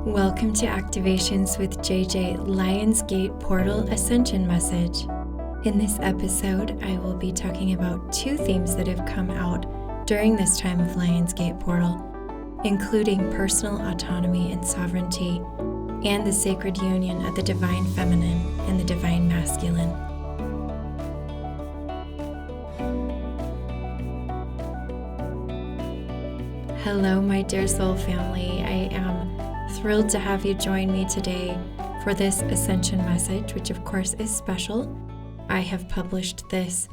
Welcome to Activations with JJ Lionsgate Portal Ascension Message. In this episode, I will be talking about two themes that have come out during this time of Lionsgate Portal, including personal autonomy and sovereignty, and the sacred union of the divine feminine and the divine masculine. Hello, my dear soul family. I am thrilled to have you join me today for this Ascension Message, which of course is special. I have published this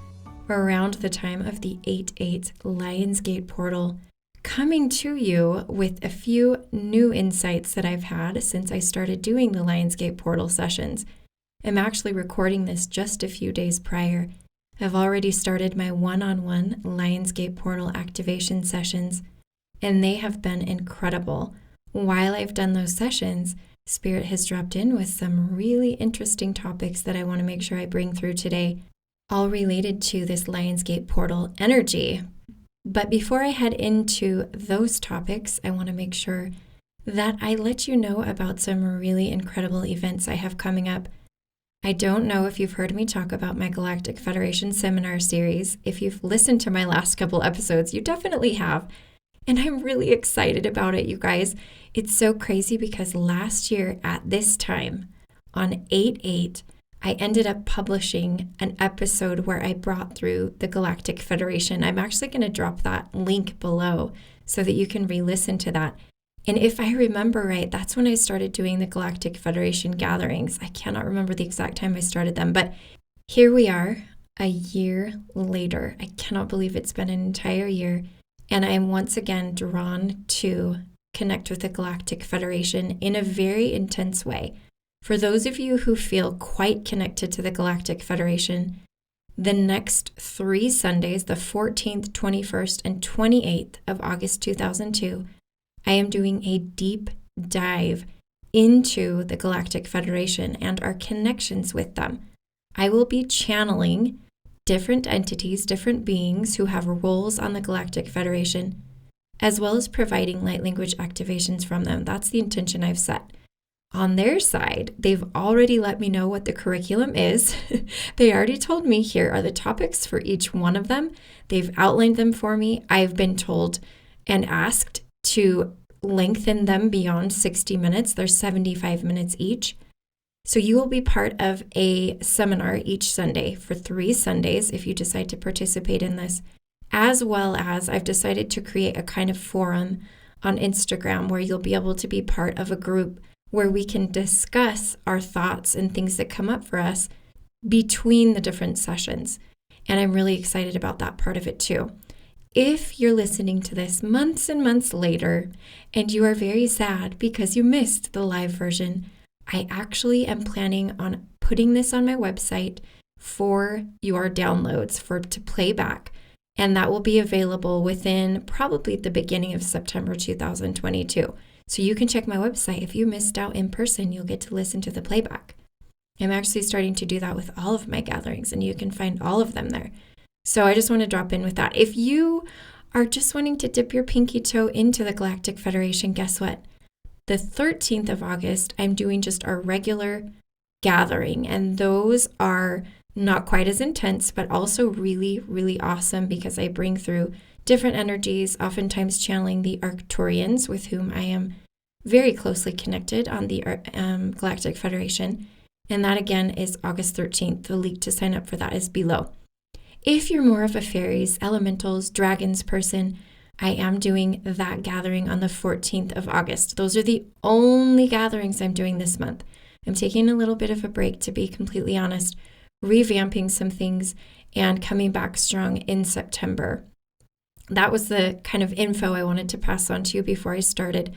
around the time of the 8/8 Lionsgate Portal, coming to you with a few new insights that I've had since I started doing the Lionsgate Portal sessions. I'm actually recording this just a few days prior. I've already started my one-on-one Lionsgate Portal activation sessions, and they have been incredible. While I've done those sessions, Spirit has dropped in with some really interesting topics that I want to make sure I bring through today, all related to this Lionsgate Portal energy. But before I head into those topics, I want to make sure that I let you know about some really incredible events I have coming up. I don't know if you've heard me talk about my Galactic Federation seminar series. If you've listened to my last couple episodes, you definitely have. And I'm really excited about it, you guys. It's so crazy because last year at this time, on 8/8, I ended up publishing an episode where I brought through the Galactic Federation. I'm actually going to drop that link below so that you can re-listen to that. And if I remember right, that's when I started doing the Galactic Federation gatherings. I cannot remember the exact time I started them, but here we are a year later. I cannot believe it's been an entire year. And I am once again drawn to connect with the Galactic Federation in a very intense way. For those of you who feel quite connected to the Galactic Federation, the next 3 Sundays, the 14th, 21st, and 28th of August 2002, I am doing a deep dive into the Galactic Federation and our connections with them. I will be channeling different entities, different beings who have roles on the Galactic Federation, as well as providing light language activations from them. That's the intention I've set. On their side, they've already let me know what the curriculum is. They already told me here are the topics for each one of them. They've outlined them for me. I've been told and asked to lengthen them beyond 60 minutes. They're 75 minutes each. So you will be part of a seminar each Sunday for 3 Sundays if you decide to participate in this, as well as I've decided to create a kind of forum on Instagram where you'll be able to be part of a group where we can discuss our thoughts and things that come up for us between the different sessions. And I'm really excited about that part of it too. If you're listening to this months and months later and you are very sad because you missed the live version, I actually am planning on putting this on my website for your downloads to Playback, and that will be available within probably the beginning of September 2022. So you can check my website. If you missed out in person, you'll get to listen to the Playback. I'm actually starting to do that with all of my gatherings, and you can find all of them there. So I just want to drop in with that. If you are just wanting to dip your pinky toe into the Galactic Federation, guess what? The 13th of August, I'm doing just our regular gathering, and those are not quite as intense, but also really, really awesome because I bring through different energies, oftentimes channeling the Arcturians, with whom I am very closely connected on the Galactic Federation. And that again is August 13th. The link to sign up for that is below. If you're more of a fairies, elementals, dragons person, I am doing that gathering on the 14th of August. Those are the only gatherings I'm doing this month. I'm taking a little bit of a break, to be completely honest, revamping some things and coming back strong in September. That was the kind of info I wanted to pass on to you before I started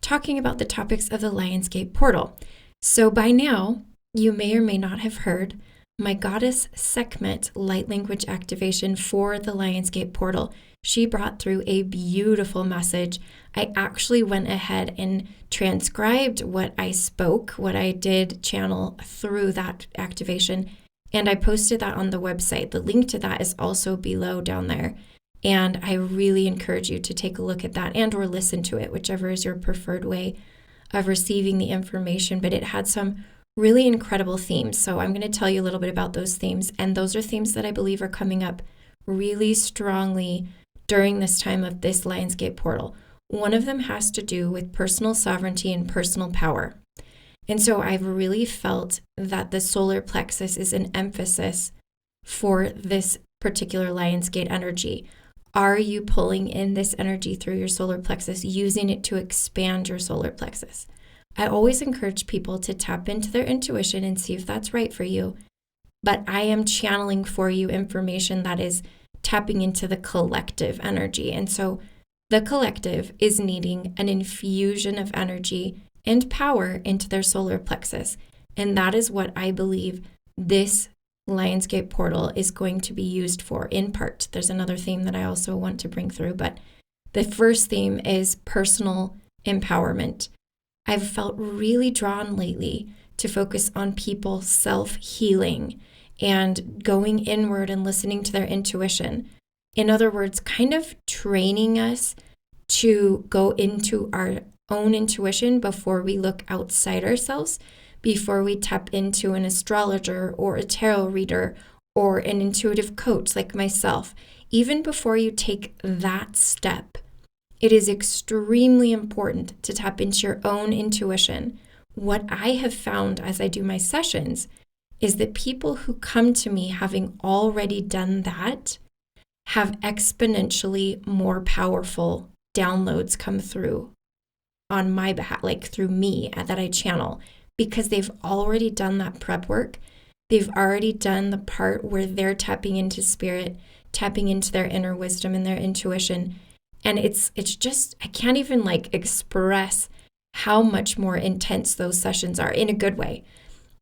talking about the topics of the Lionsgate Portal. So by now, you may or may not have heard my goddess Sekhmet light language activation for the Lionsgate Portal. She brought through a beautiful message. I actually went ahead and transcribed what I spoke, what I did channel through that activation, and I posted that on the website. The link to that is also below down there. And I really encourage you to take a look at that and or listen to it, whichever is your preferred way of receiving the information, but it had some really incredible themes. So I'm going to tell you a little bit about those themes. And those are themes that I believe are coming up really strongly during this time of this Lionsgate portal. One of them has to do with personal sovereignty and personal power. And so I've really felt that the solar plexus is an emphasis for this particular Lionsgate energy. Are you pulling in this energy through your solar plexus, using it to expand your solar plexus? I always encourage people to tap into their intuition and see if that's right for you. But I am channeling for you information that is tapping into the collective energy. And so the collective is needing an infusion of energy and power into their solar plexus. And that is what I believe this Lionsgate portal is going to be used for in part. There's another theme that I also want to bring through, but the first theme is personal empowerment. I've felt really drawn lately to focus on people self-healing and going inward and listening to their intuition. In other words, kind of training us to go into our own intuition before we look outside ourselves, before we tap into an astrologer or a tarot reader or an intuitive coach like myself. Even before you take that step, it is extremely important to tap into your own intuition. What I have found as I do my sessions is that people who come to me having already done that have exponentially more powerful downloads come through on my behalf, like through me that I channel, because they've already done that prep work. They've already done the part where they're tapping into spirit, tapping into their inner wisdom and their intuition. And it's just, I can't even express how much more intense those sessions are in a good way.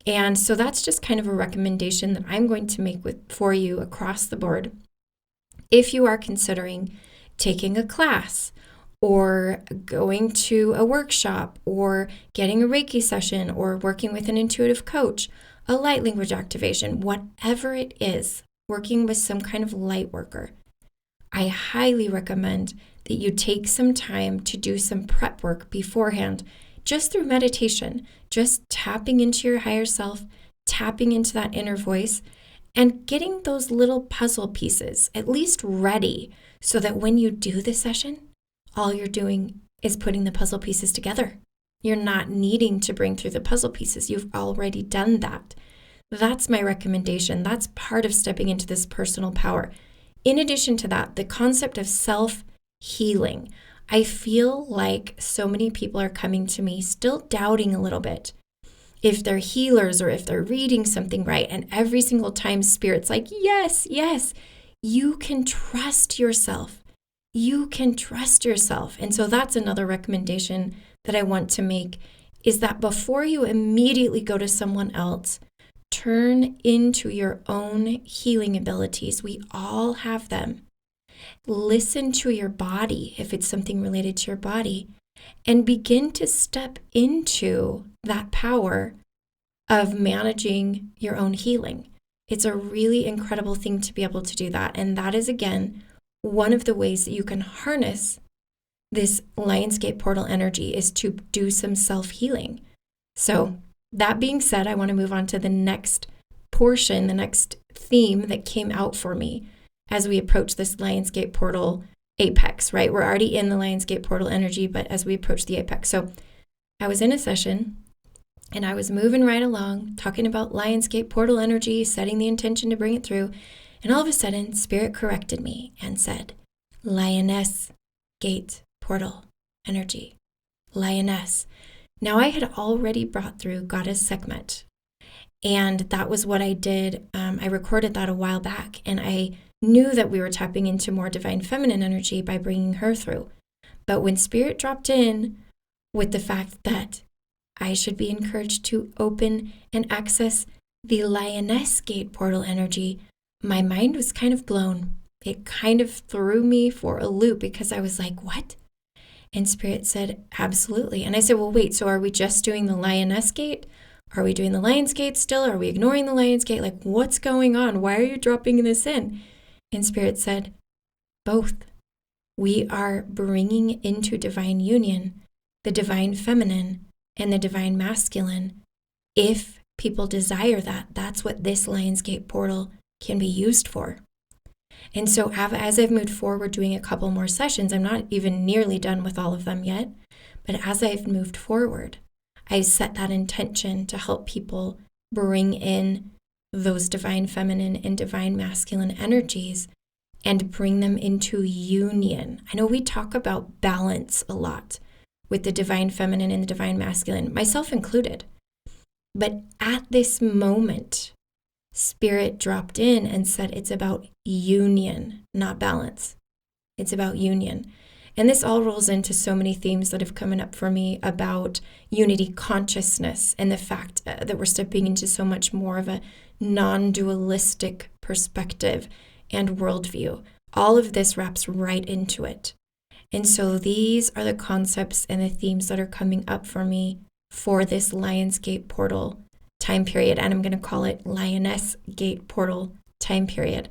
And so that's just kind of a recommendation that I'm going to make for you across the board. If you are considering taking a class or going to a workshop or getting a Reiki session or working with an intuitive coach, a light language activation, whatever it is, working with some kind of light worker, I highly recommend that you take some time to do some prep work beforehand, just through meditation, just tapping into your higher self, tapping into that inner voice, and getting those little puzzle pieces at least ready so that when you do the session, all you're doing is putting the puzzle pieces together. You're not needing to bring through the puzzle pieces. You've already done that. That's my recommendation. That's part of stepping into this personal power. In addition to that, the concept of self-healing. I feel like so many people are coming to me still doubting a little bit if they're healers or if they're reading something right. And every single time Spirit's like, yes, you can trust yourself. You can trust yourself. And so that's another recommendation that I want to make, is that before you immediately go to someone else, turn into your own healing abilities. We all have them. Listen to your body if it's something related to your body, and begin to step into that power of managing your own healing. It's a really incredible thing to be able to do that. And that is, again, one of the ways that you can harness this Lionsgate portal energy, is to do some self-healing. So that being said, I want to move on to the next portion, the next theme that came out for me as we approach this Lionsgate portal apex, right? We're already in the Lionsgate portal energy, but as we approach the apex. So I was in a session and I was moving right along, talking about Lionsgate portal energy, setting the intention to bring it through. And all of a sudden, Spirit corrected me and said, Lioness gate portal energy, Lioness. Now, I had already brought through Goddess Sekhmet, and that was what I did. I recorded that a while back, and I knew that we were tapping into more divine feminine energy by bringing her through. But when Spirit dropped in with the fact that I should be encouraged to open and access the Lioness gate portal energy, my mind was kind of blown. It kind of threw me for a loop, because I was like, what? And Spirit said, absolutely. And I said, well, wait, so are we just doing the Lioness gate? Are we doing the Lion's gate still? Are we ignoring the Lion's gate? Like, what's going on? Why are you dropping this in? And Spirit said, both. We are bringing into divine union the divine feminine and the divine masculine. If people desire that, that's what this Lionsgate portal can be used for. And so as I've moved forward doing a couple more sessions, I'm not even nearly done with all of them yet, but as I've moved forward, I set that intention to help people bring in those divine feminine and divine masculine energies and bring them into union. I know we talk about balance a lot with the divine feminine and the divine masculine, myself included. But at this moment, Spirit dropped in and said it's about union, not balance. It's about union. And this all rolls into so many themes that have come up for me about unity consciousness and the fact that we're stepping into so much more of a non-dualistic perspective and worldview. All of this wraps right into it. And so these are the concepts and the themes that are coming up for me for this Lionsgate portal time period. And I'm going to call it Lioness Gate portal time period.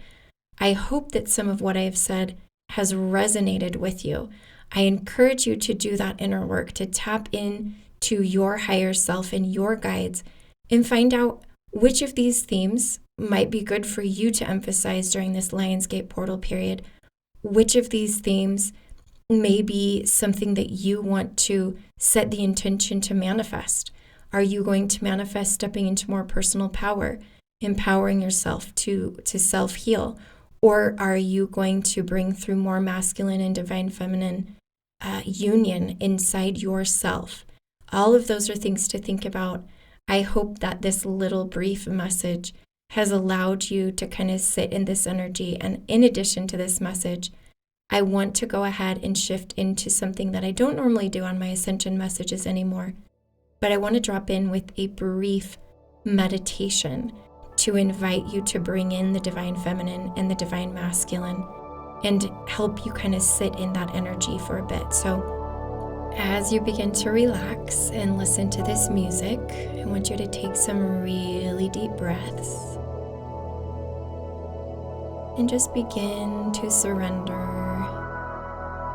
I hope that some of what I have said has resonated with you. I encourage you to do that inner work, to tap into your higher self and your guides and find out which of these themes might be good for you to emphasize during this Lionsgate portal period. Which of these themes may be something that you want to set the intention to manifest. Are you going to manifest stepping into more personal power, empowering yourself to self-heal? Or are you going to bring through more masculine and divine feminine union inside yourself? All of those are things to think about. I hope that this little brief message has allowed you to kind of sit in this energy. And in addition to this message, I want to go ahead and shift into something that I don't normally do on my Ascension messages anymore. But I want to drop in with a brief meditation to invite you to bring in the divine feminine and the divine masculine and help you kind of sit in that energy for a bit. So as you begin to relax and listen to this music, I want you to take some really deep breaths and just begin to surrender,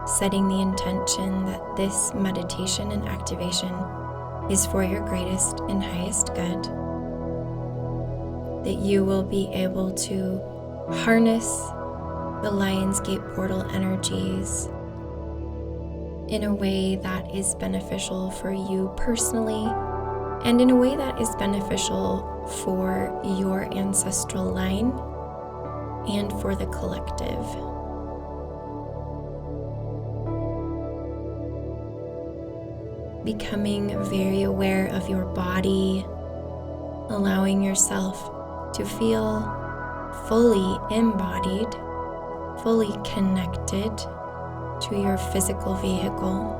setting the intention that this meditation and activation is for your greatest and highest good, that you will be able to harness the Lionsgate portal energies in a way that is beneficial for you personally and in a way that is beneficial for your ancestral line and for the collective. Becoming very aware of your body, allowing yourself to feel fully embodied, fully connected to your physical vehicle,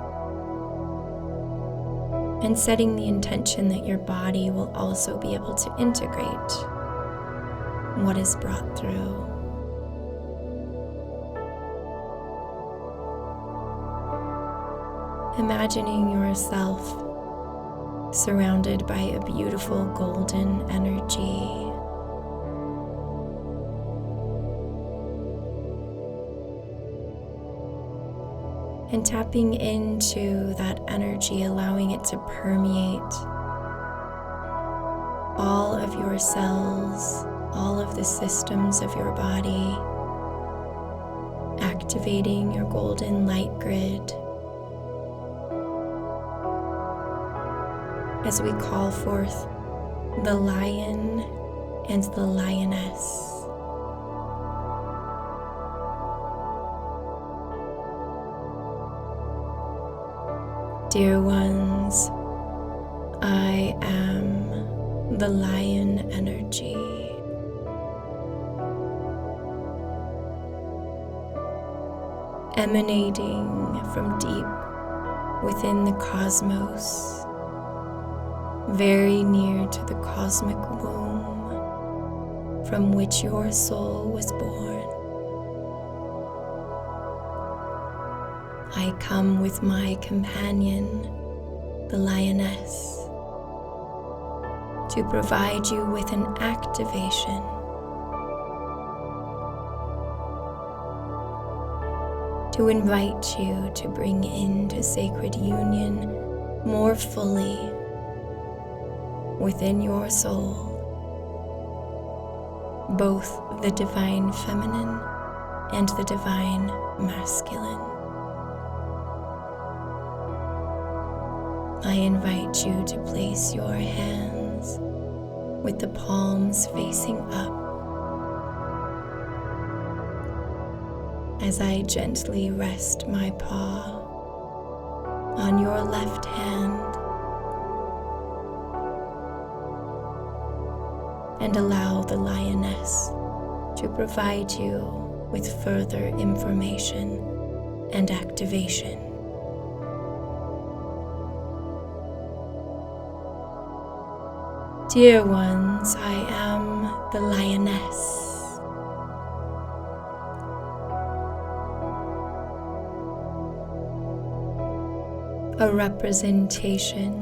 and setting the intention that your body will also be able to integrate what is brought through. Imagining yourself surrounded by a beautiful golden energy. And tapping into that energy, allowing it to permeate all of your cells, all of the systems of your body, activating your golden light grid as we call forth the lion and the lioness. Dear ones, I am the lion energy. Emanating from deep within the cosmos, very near to the cosmic womb from which your soul was born. I come with my companion, the lioness, to provide you with an activation to invite you to bring into sacred union more fully within your soul both the divine feminine and the divine masculine. I invite you to place your hands with the palms facing up as I gently rest my paw on your left hand and allow the Lioness to provide you with further information and activation. Dear ones, I am the Lioness. A representation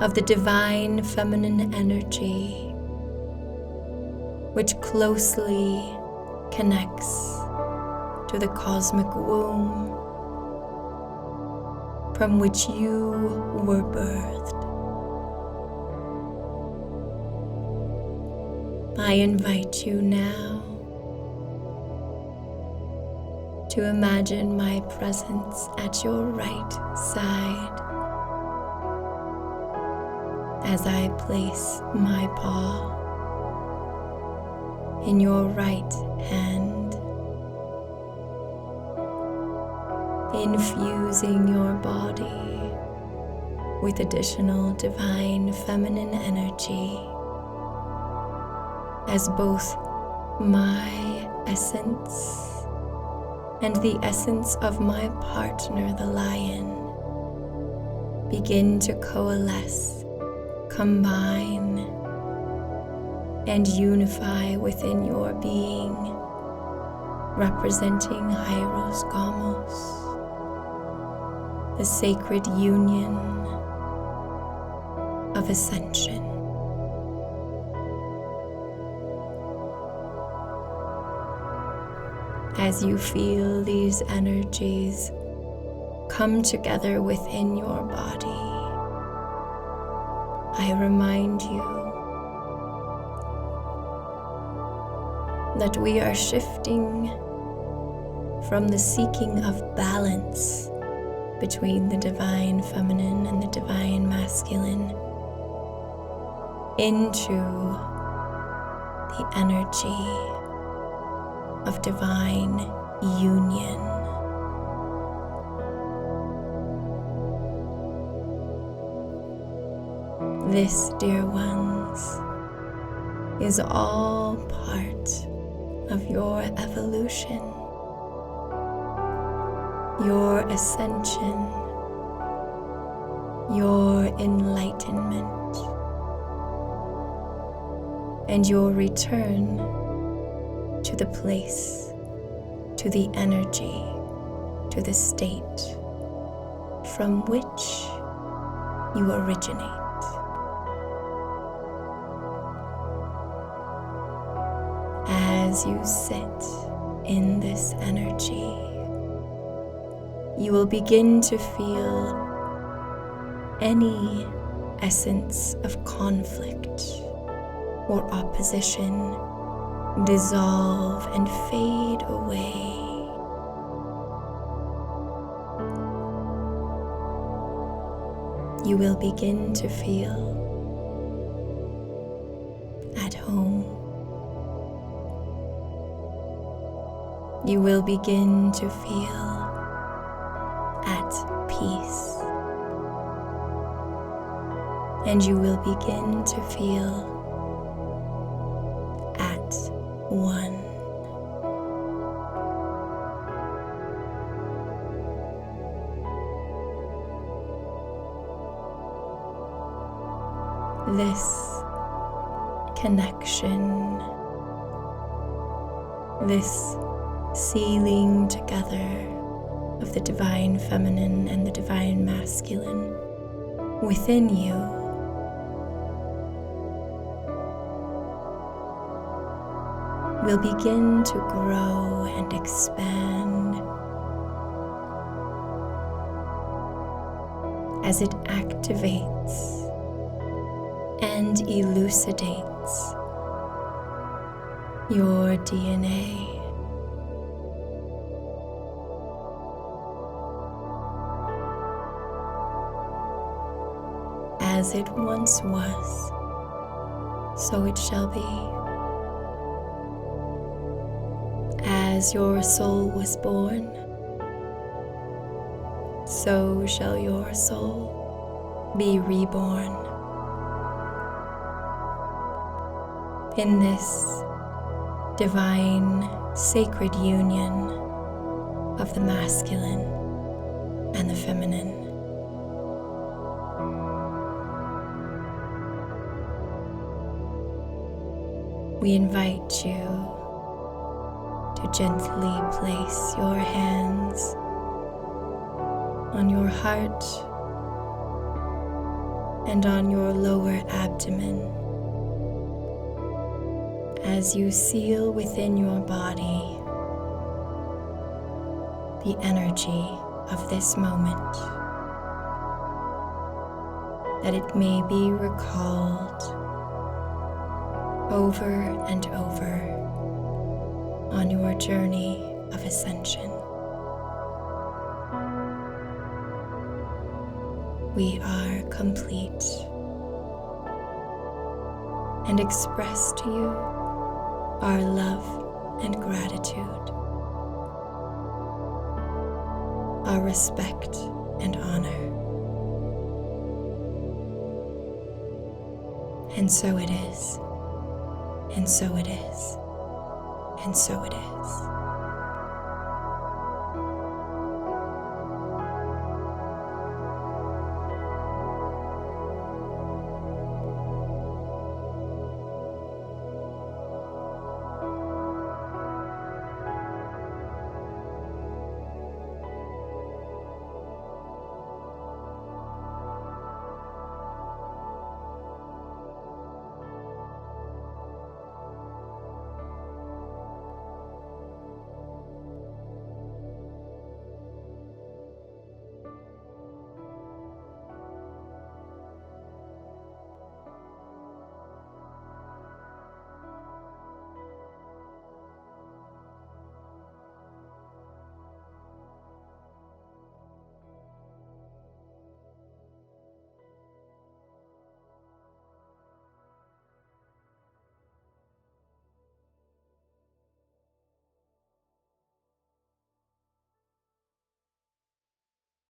of the divine feminine energy, which closely connects to the cosmic womb from which you were birthed. I invite you now to imagine my presence at your right side as I place my paw in your right hand, infusing your body with additional divine feminine energy as both my essence and the essence of my partner, the lion, begin to coalesce, combine, and unify within your being, representing Hyros Gamos, the sacred union of ascension. As you feel these energies come together within your body, I remind you that we are shifting from the seeking of balance between the divine feminine and the divine masculine into the energy of divine union. This, dear ones, is all part of your evolution, your ascension, your enlightenment, and your return to the place, to the energy, to the state from which you originate. As you sit in this energy, you will begin to feel any essence of conflict or opposition dissolve and fade away. You will begin to feel at home. You will begin to feel at peace. And you will begin to feel at one. This connection, this sealing together of the divine feminine and the divine masculine within you will begin to grow and expand as it activates and elucidates your DNA. As it once was, so it shall be. As your soul was born, so shall your soul be reborn. In this divine, sacred union of the masculine and the feminine. We invite you to gently place your hands on your heart and on your lower abdomen as you seal within your body the energy of this moment, that it may be recalled over and over on your journey of ascension. We are complete and express to you our love and gratitude, our respect and honor. And so it is, and so it is, and so it is.